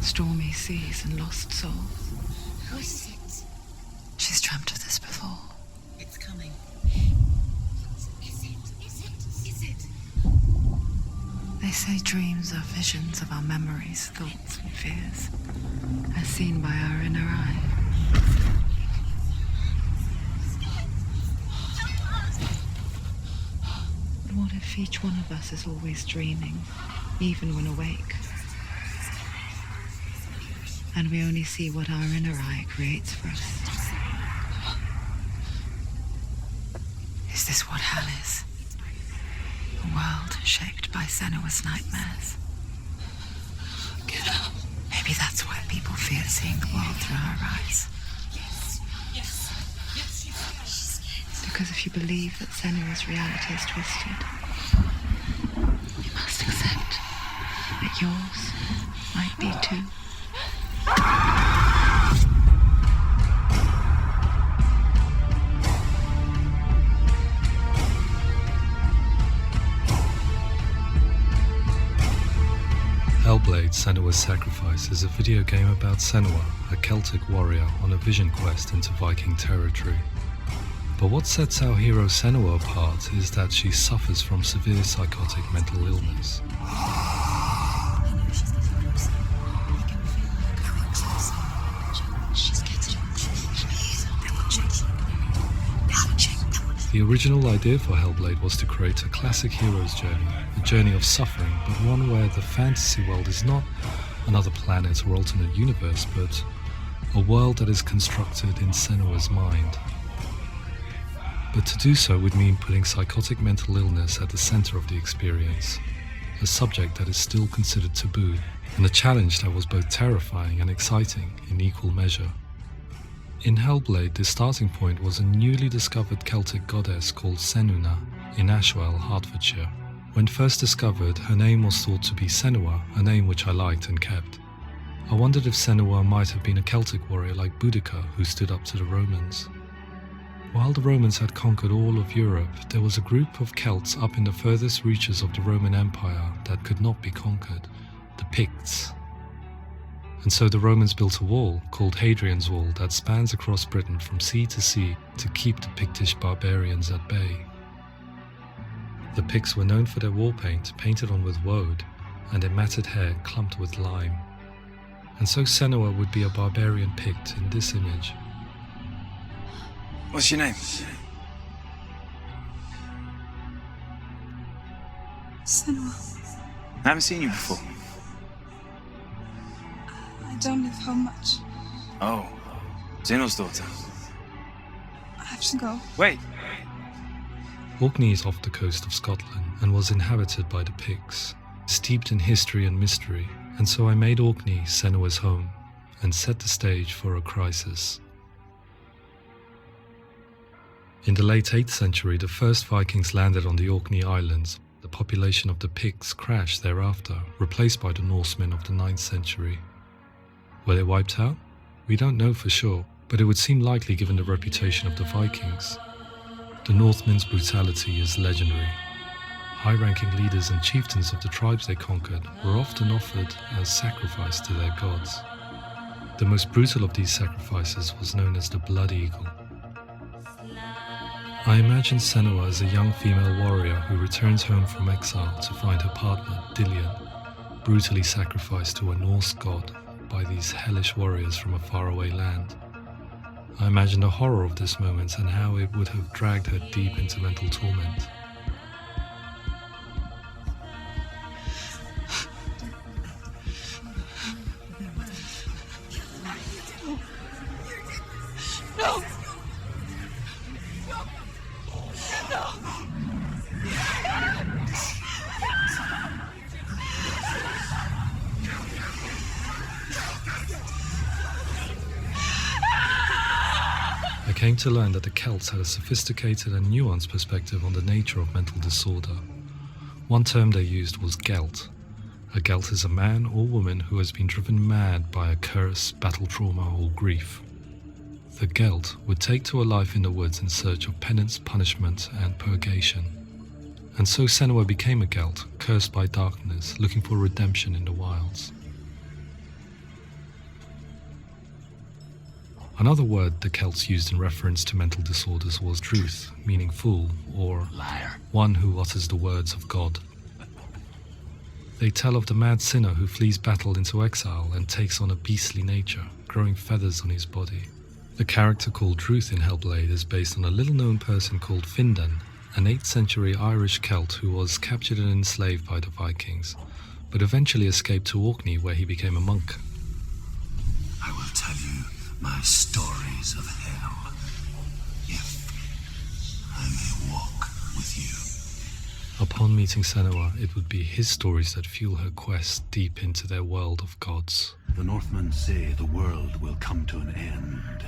stormy seas and lost souls. Who is it? She's dreamt of this before. It's coming. Is it? They say dreams are visions of our memories, thoughts and fears, as seen by our inner eye. But what if each one of us is always dreaming, even when awake? And we only see what our inner eye creates for us. Is this what hell is? A world shaped by Senua's nightmares. Get up. Maybe that's why people fear seeing the world through her eyes. Yes. Because if you believe that Senua's reality is twisted, you must accept that yours might be too. HELLBLADE Senua's Sacrifice is a video game about Senua, a Celtic warrior on a vision quest into Viking territory. But what sets our hero Senua apart is that she suffers from severe psychotic mental illness. The original idea for HELLBLADE was to create a classic hero's journey, a journey of suffering, but one where the fantasy world is not another planet or alternate universe, but a world that is constructed in Senua's mind. But to do so would mean putting psychotic mental illness at the center of the experience, a subject that is still considered taboo, and a challenge that was both terrifying and exciting in equal measure. In HELLBLADE, the starting point was a newly discovered Celtic goddess called Senua in Ashwell, Hertfordshire. When first discovered, her name was thought to be Senua, a name which I liked and kept. I wondered if Senua might have been a Celtic warrior like Boudica who stood up to the Romans. While the Romans had conquered all of Europe, there was a group of Celts up in the furthest reaches of the Roman Empire that could not be conquered, the Picts. And so the Romans built a wall, called Hadrian's Wall, that spans across Britain from sea to sea to keep the Pictish barbarians at bay. The Picts were known for their war paint, painted on with woad, and their matted hair clumped with lime. And so Senua would be a barbarian Pict in this image. What's your name? Senua. I haven't seen you before. I don't live home much. Oh, Zeno's daughter. I have to go. Wait. Orkney is off the coast of Scotland and was inhabited by the Picts, steeped in history and mystery, and so I made Orkney Senua's home and set the stage for a crisis. In the late 8th century, the first Vikings landed on the Orkney Islands. The population of the Picts crashed thereafter, replaced by the Norsemen of the 9th century. Were they wiped out? We don't know for sure, but it would seem likely given the reputation of the Vikings. The Northmen's brutality is legendary. High-ranking leaders and chieftains of the tribes they conquered were often offered as sacrifice to their gods. The most brutal of these sacrifices was known as the Blood Eagle. I imagine Senua as a young female warrior who returns home from exile to find her partner, Dillian, brutally sacrificed to a Norse god by these hellish warriors from a faraway land. I imagine the horror of this moment and how it would have dragged her deep into mental torment. No! I came to learn that the Celts had a sophisticated and nuanced perspective on the nature of mental disorder. One term they used was gelt. A gelt is a man or woman who has been driven mad by a curse, battle trauma, or grief. The gelt would take to a life in the woods in search of penance, punishment, and purgation. And so Senua became a gelt, cursed by darkness, looking for redemption in the wilds. Another word the Celts used in reference to mental disorders was druth, meaning fool, or Liar. one who utters the words of God. They tell of the mad sinner who flees battle into exile and takes on a beastly nature, growing feathers on his body. The character called Druth in Hellblade is based on a little-known person called Findan, an 8th century Irish Celt who was captured and enslaved by the Vikings, but eventually escaped to Orkney where he became a monk. I will tell you my stories of hell, if I may walk with you. Upon meeting Senua, it would be his stories that fuel her quest deep into their world of gods. The Northmen say the world will come to an end.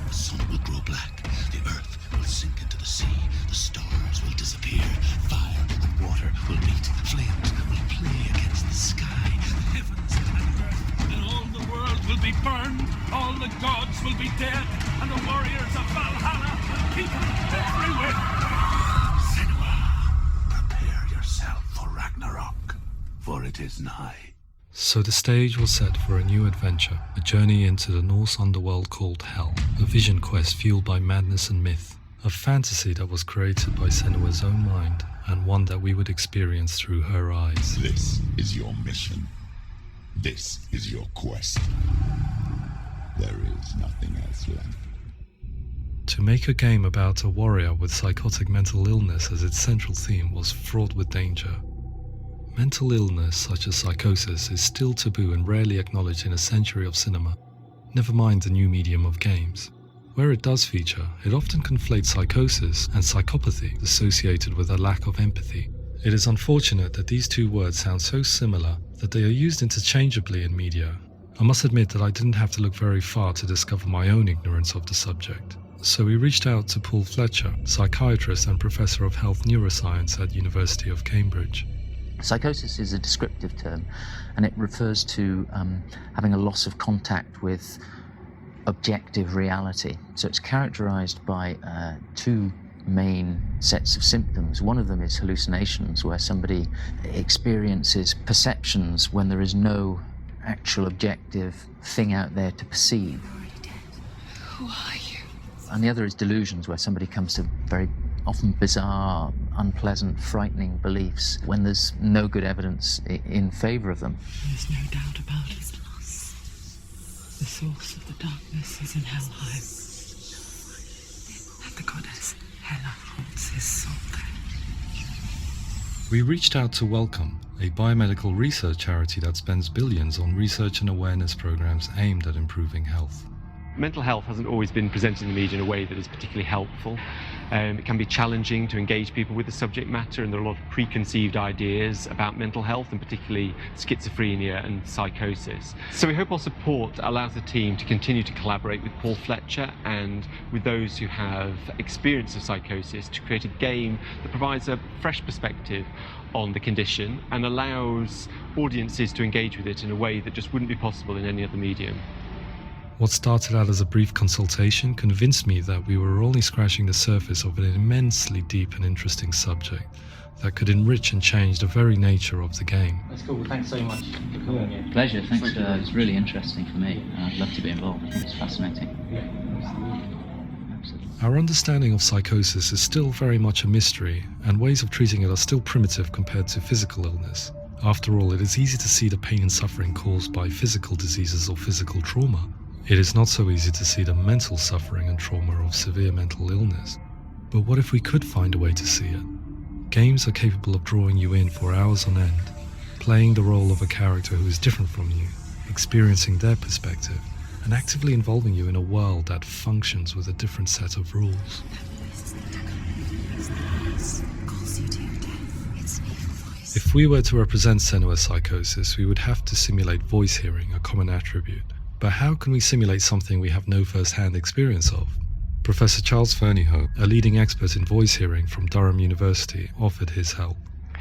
The sun will grow black, the earth will sink into the sea, the stars will disappear, fire and water will meet, flames will play against the sky, the heavens and earth, and all the world will be burned, all the gods will be dead, and the warriors of Valhalla will people everywhere. Senua, prepare yourself for Ragnarok, for it is nigh. So the stage was set for a new adventure, a journey into the Norse underworld called Hell, a vision quest fueled by madness and myth, a fantasy that was created by Senua's own mind, and one that we would experience through her eyes. This is your mission. This is your quest. There is nothing else left. To make a game about a warrior with psychotic mental illness as its central theme was fraught with danger. Mental illness, such as psychosis, is still taboo and rarely acknowledged in a century of cinema, never mind the new medium of games. Where it does feature, it often conflates psychosis and psychopathy associated with a lack of empathy. It is unfortunate that these two words sound so similar that they are used interchangeably in media. I must admit that I didn't have to look very far to discover my own ignorance of the subject. So we reached out to Paul Fletcher, psychiatrist and professor of health neuroscience at University of Cambridge. Psychosis is a descriptive term, and it refers to having a loss of contact with objective reality. So it's characterized by two main sets of symptoms. One of them is hallucinations, where somebody experiences perceptions when there is no actual objective thing out there to perceive. Who are you? And the other is delusions, where somebody comes to very often bizarre, unpleasant, frightening beliefs when there's no good evidence in favor of them. There's no doubt about his loss. The source of the darkness is in Helheim. And the goddess Hela holds his soul there. We reached out to Welcome, a biomedical research charity that spends billions on research and awareness programs aimed at improving health. Mental health hasn't always been presented in the media in a way that is particularly helpful. It can be challenging to engage people with the subject matter, and there are a lot of preconceived ideas about mental health, and particularly schizophrenia and psychosis. So we hope our support allows the team to continue to collaborate with Paul Fletcher and with those who have experience of psychosis to create a game that provides a fresh perspective on the condition and allows audiences to engage with it in a way that just wouldn't be possible in any other medium. What started out as a brief consultation convinced me that we were only scratching the surface of an immensely deep and interesting subject that could enrich and change the very nature of the game. That's cool. Thanks so much for coming here. Pleasure. Thanks. It's really interesting for me. I'd love to be involved. I think it's fascinating. Absolutely. Our understanding of psychosis is still very much a mystery, and ways of treating it are still primitive compared to physical illness. After all, it is easy to see the pain and suffering caused by physical diseases or physical trauma. It is not so easy to see the mental suffering and trauma of severe mental illness. But what if we could find a way to see it? Games are capable of drawing you in for hours on end, playing the role of a character who is different from you, experiencing their perspective, and actively involving you in a world that functions with a different set of rules. If we were to represent Senua's psychosis, we would have to simulate voice hearing, a common attribute. But how can we simulate something we have no first-hand experience of? Professor Charles Fernyhough, a leading expert in voice hearing from Durham University, offered his help.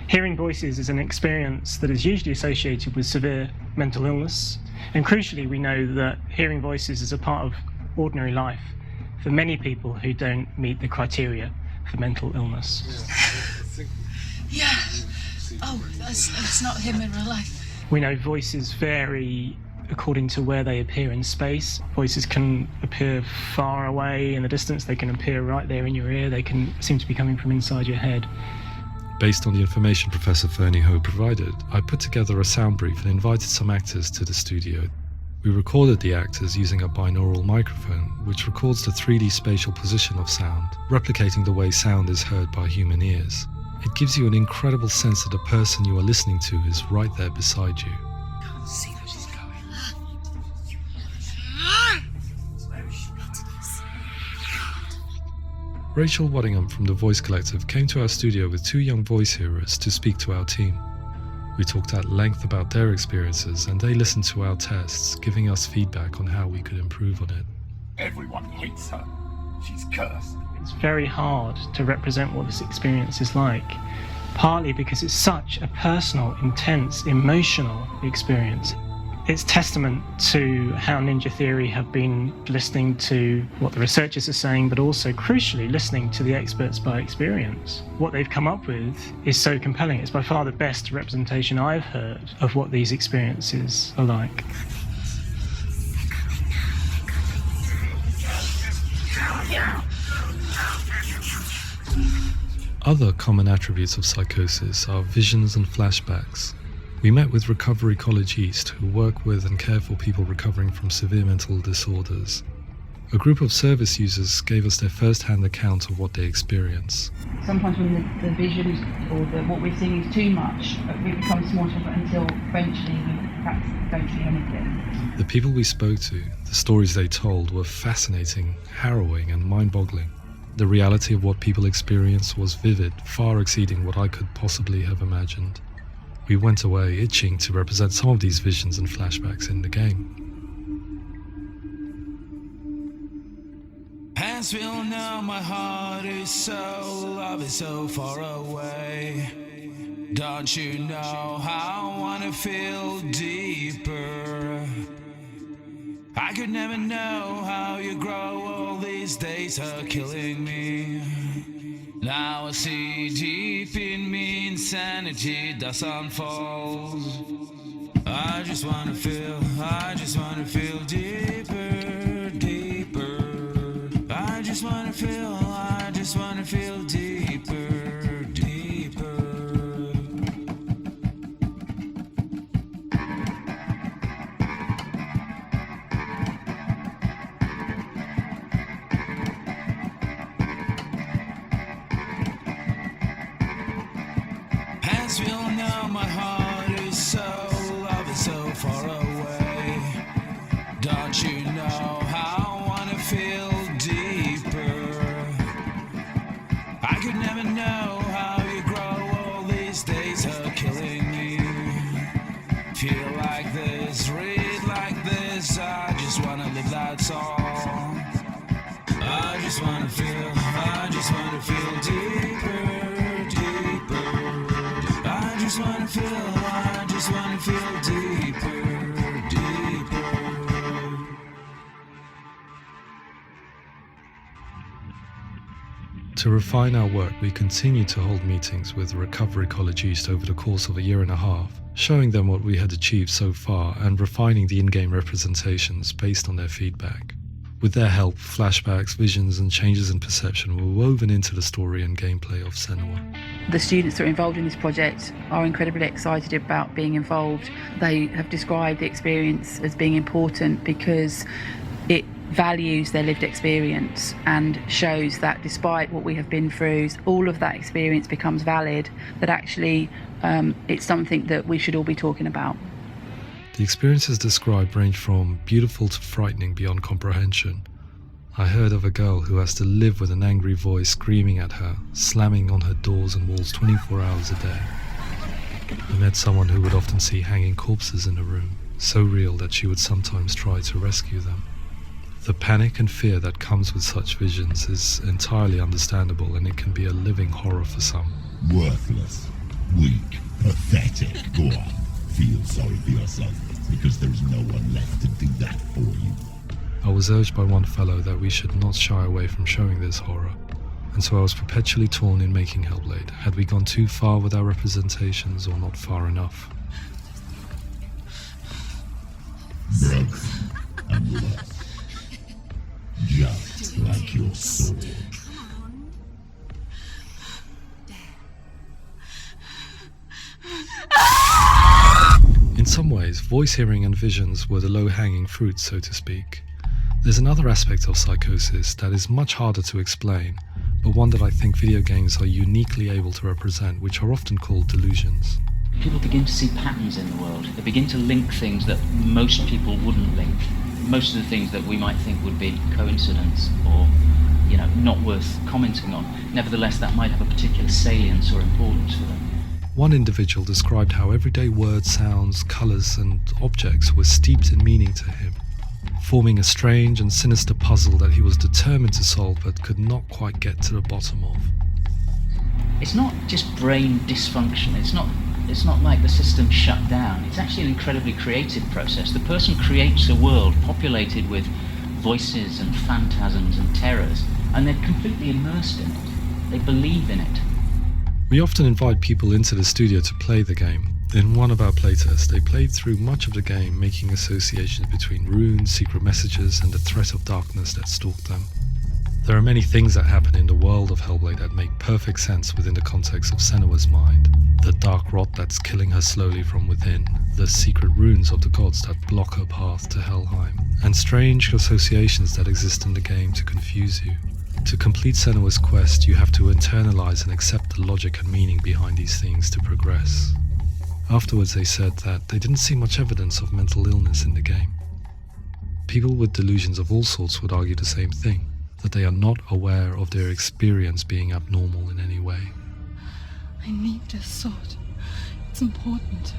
Hearing voices is an experience that is usually associated with severe mental illness, and crucially we know that hearing voices is a part of ordinary life for many people who don't meet the criteria for mental illness. Yeah. Oh, that's not him in real life. We know voices vary according to where they appear in space. Voices can appear far away in the distance, they can appear right there in your ear, they can seem to be coming from inside your head. Based on the information Professor Fernie Ho provided, I put together a sound brief and invited some actors to the studio. We recorded the actors using a binaural microphone, which records the 3D spatial position of sound, replicating the way sound is heard by human ears. It gives you an incredible sense that the person you are listening to is right there beside you. Can't see where she's going. Rachel Waddingham from the Voice Collective came to our studio with 2 young voice hearers to speak to our team. We talked at length about their experiences and they listened to our tests, giving us feedback on how we could improve on it. Everyone hates her. She's cursed. It's very hard to represent what this experience is like, partly because it's such a personal, intense, emotional experience. It's testament to how Ninja Theory have been listening to what the researchers are saying, but also, crucially, listening to the experts by experience. What they've come up with is so compelling. It's by far the best representation I've heard of what these experiences are like. Other common attributes of psychosis are visions and flashbacks. We met with Recovery College East, who work with and care for people recovering from severe mental disorders. A group of service users gave us their first-hand account of what they experience. Sometimes when the visions or what we're seeing is too much, it becomes more difficult until eventually we perhaps don't see anything. The people we spoke to, the stories they told, were fascinating, harrowing and mind-boggling. The reality of what people experienced was vivid, far exceeding what I could possibly have imagined. We went away itching to represent some of these visions and flashbacks in the game. As we all know, my heart is so, love is so far away. Don't you know how I wanna feel deeper? I could never know how you grow, all these days are killing me. Now I see deep in me insanity does unfold. I just wanna feel deeper, deeper. I just wanna feel deeper, deeper. As we all know, my heart is so, love is so far away. Don't you know how I wanna feel deeper? I could never know how you grow, all these days are killing me. Feel like this, read like this, I just wanna live, that's all. I just wanna feel deeper, deeper. I just wanna feel deeper, deeper. To refine our work, we continue to hold meetings with Recovery College East over the course of a year and a half, showing them what we had achieved so far and refining the in-game representations based on their feedback. With their help, flashbacks, visions and changes in perception were woven into the story and gameplay of Senua. The students that are involved in this project are incredibly excited about being involved. They have described the experience as being important because it values their lived experience and shows that despite what we have been through, all of that experience becomes valid, that actually it's something that we should all be talking about. The experiences described range from beautiful to frightening beyond comprehension. I heard of a girl who has to live with an angry voice screaming at her, slamming on her doors and walls 24 hours a day. I met someone who would often see hanging corpses in a room, so real that she would sometimes try to rescue them. The panic and fear that comes with such visions is entirely understandable, and it can be a living horror for some. Worthless, weak, pathetic. Go on, feel sorry for yourself, because there is no one left to do that for you. I was urged by one fellow that we should not shy away from showing this horror, and so I was perpetually torn in making HELLBLADE. Had we gone too far with our representations or not far enough? broken and lost. Just like your soul. In some ways, voice hearing and visions were the low-hanging fruit, so to speak. There's another aspect of psychosis that is much harder to explain, but one that I think video games are uniquely able to represent, which are often called delusions. People begin to see patterns in the world. They begin to link things that most people wouldn't link. Most of the things that we might think would be coincidence or, not worth commenting on. Nevertheless, that might have a particular salience or importance for them. One individual described how everyday words, sounds, colours and objects were steeped in meaning to him, forming a strange and sinister puzzle that he was determined to solve but could not quite get to the bottom of. It's not just brain dysfunction. It's not like the system shut down. It's actually an incredibly creative process. The person creates a world populated with voices and phantasms and terrors, and they're completely immersed in it. They believe in it. We often invite people into the studio to play the game. In one of our playtests, they played through much of the game, making associations between runes, secret messages, and the threat of darkness that stalked them. There are many things that happen in the world of Hellblade that make perfect sense within the context of Senua's mind. The dark rot that's killing her slowly from within, the secret runes of the gods that block her path to Helheim, and strange associations that exist in the game to confuse you. To complete Senua's quest, you have to internalize and accept the logic and meaning behind these things to progress. Afterwards, they said that they didn't see much evidence of mental illness in the game. People with delusions of all sorts would argue the same thing, that they are not aware of their experience being abnormal in any way. I need this sword. It's important.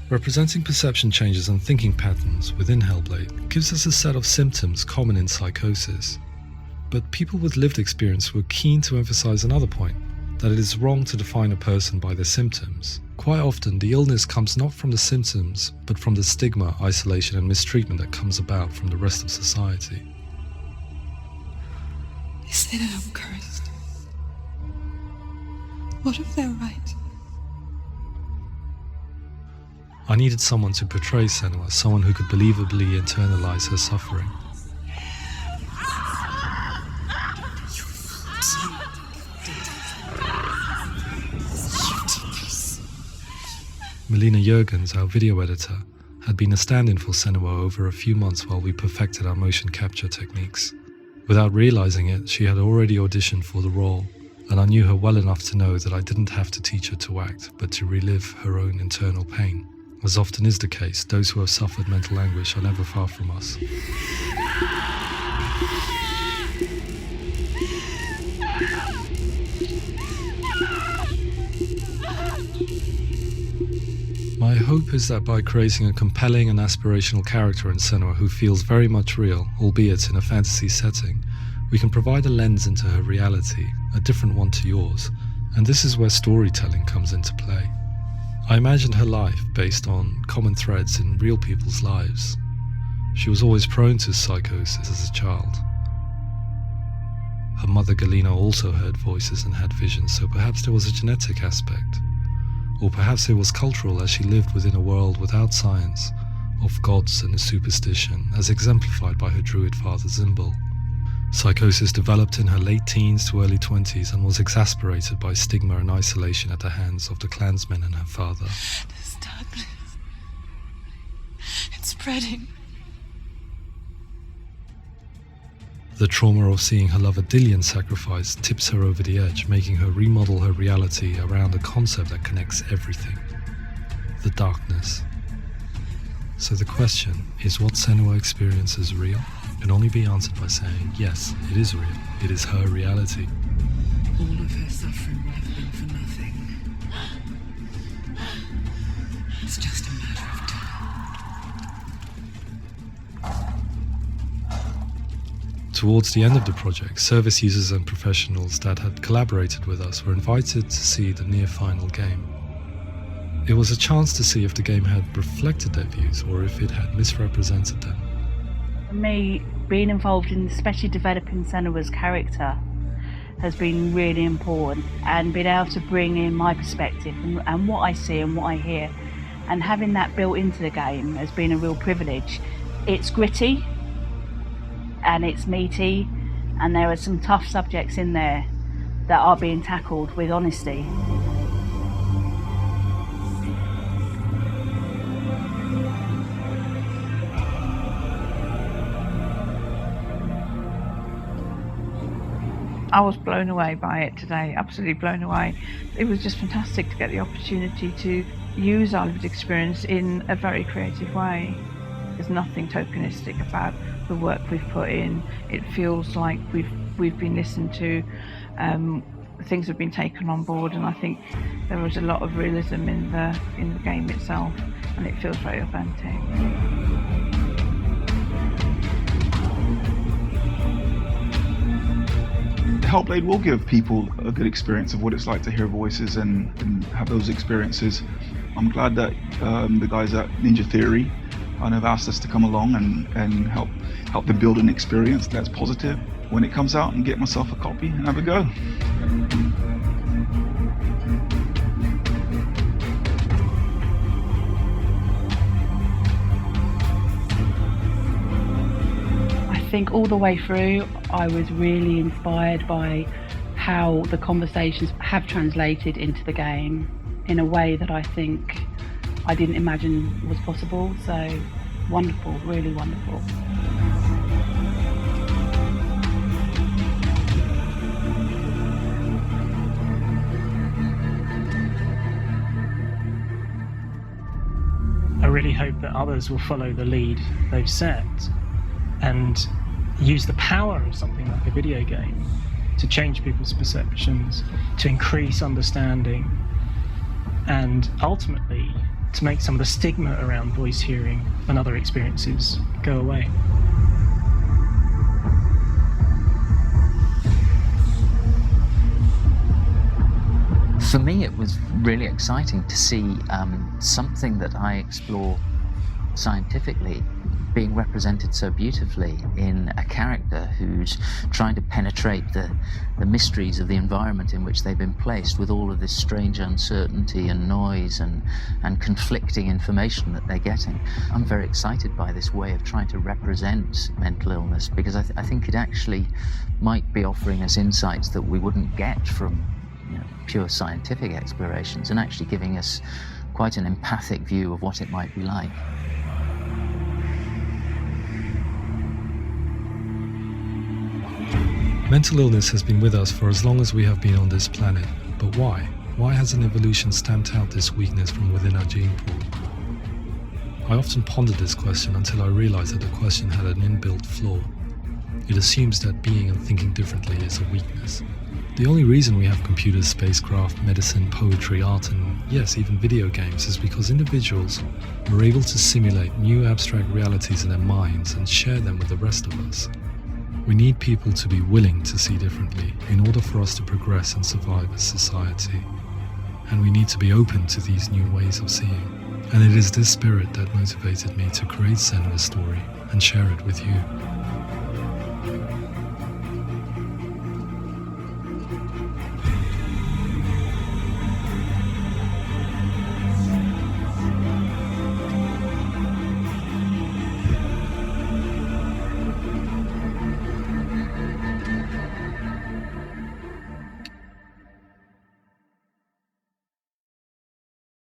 Representing perception changes and thinking patterns within Hellblade gives us a set of symptoms common in psychosis. But people with lived experience were keen to emphasize another point, that it is wrong to define a person by their symptoms. Quite often, the illness comes not from the symptoms, but from the stigma, isolation and mistreatment that comes about from the rest of society. They say that I'm cursed. What if they're right? I needed someone to portray Senua, someone who could believably internalize her suffering. Melina Jurgens, our video editor, had been a stand-in for Senua over a few months while we perfected our motion capture techniques. Without realizing it, she had already auditioned for the role, and I knew her well enough to know that I didn't have to teach her to act, but to relive her own internal pain. As often is the case, those who have suffered mental anguish are never far from us. My hope is that by creating a compelling and aspirational character in Senua who feels very much real, albeit in a fantasy setting, we can provide a lens into her reality, a different one to yours, and this is where storytelling comes into play. I imagined her life based on common threads in real people's lives. She was always prone to psychosis as a child. Her mother Galina also heard voices and had visions, so perhaps there was a genetic aspect. Or perhaps it was cultural, as she lived within a world without science, of gods and a superstition, as exemplified by her druid father Zimbal. Psychosis developed in her late teens to early 20s and was exacerbated by stigma and isolation at the hands of the clansmen and her father. This darkness. It's spreading. The trauma of seeing her lover Dillian sacrificed tips her over the edge, making her remodel her reality around a concept that connects everything: the darkness. So the question, is what Senua experiences real? Can only be answered by saying, yes, it is real. It is her reality. All of her suffering will have been for nothing. It's just a matter of time. Towards the end of the project, service users and professionals that had collaborated with us were invited to see the near-final game. It was a chance to see if the game had reflected their views or if it had misrepresented them. For me, being involved in especially developing Senua's character has been really important, and being able to bring in my perspective and what I see and what I hear and having that built into the game has been a real privilege. It's gritty and it's meaty, and there are some tough subjects in there that are being tackled with honesty. I was blown away by it today, absolutely blown away. It was just fantastic to get the opportunity to use our lived experience in a very creative way. There's nothing tokenistic about the work we've put in. It feels like we've been listened to, things have been taken on board, and I think there was a lot of realism in the game itself, and it feels very authentic. HELLBLADE will give people a good experience of what it's like to hear voices and have those experiences. I'm glad that the guys at Ninja Theory have asked us to come along and help them build an experience that's positive when it comes out, and get myself a copy and have a go. I think all the way through I was really inspired by how the conversations have translated into the game in a way that I think I didn't imagine was possible. So wonderful, really wonderful. I really hope that others will follow the lead they've set and use the power of something like a video game to change people's perceptions, to increase understanding, and ultimately to make some of the stigma around voice hearing and other experiences go away. For me, it was really exciting to see something that I explore scientifically being represented so beautifully in a character who's trying to penetrate the mysteries of the environment in which they've been placed, with all of this strange uncertainty and noise and conflicting information that they're getting. I'm very excited by this way of trying to represent mental illness, because I think it actually might be offering us insights that we wouldn't get from pure scientific explorations, and actually giving us quite an empathic view of what it might be like. Mental illness has been with us for as long as we have been on this planet, but why? Why hasn't evolution stamped out this weakness from within our gene pool? I often pondered this question until I realized that the question had an inbuilt flaw. It assumes that being and thinking differently is a weakness. The only reason we have computers, spacecraft, medicine, poetry, art, and yes, even video games is because individuals were able to simulate new abstract realities in their minds and share them with the rest of us. We need people to be willing to see differently in order for us to progress and survive as society. And we need to be open to these new ways of seeing. And it is this spirit that motivated me to create Senua's story and share it with you.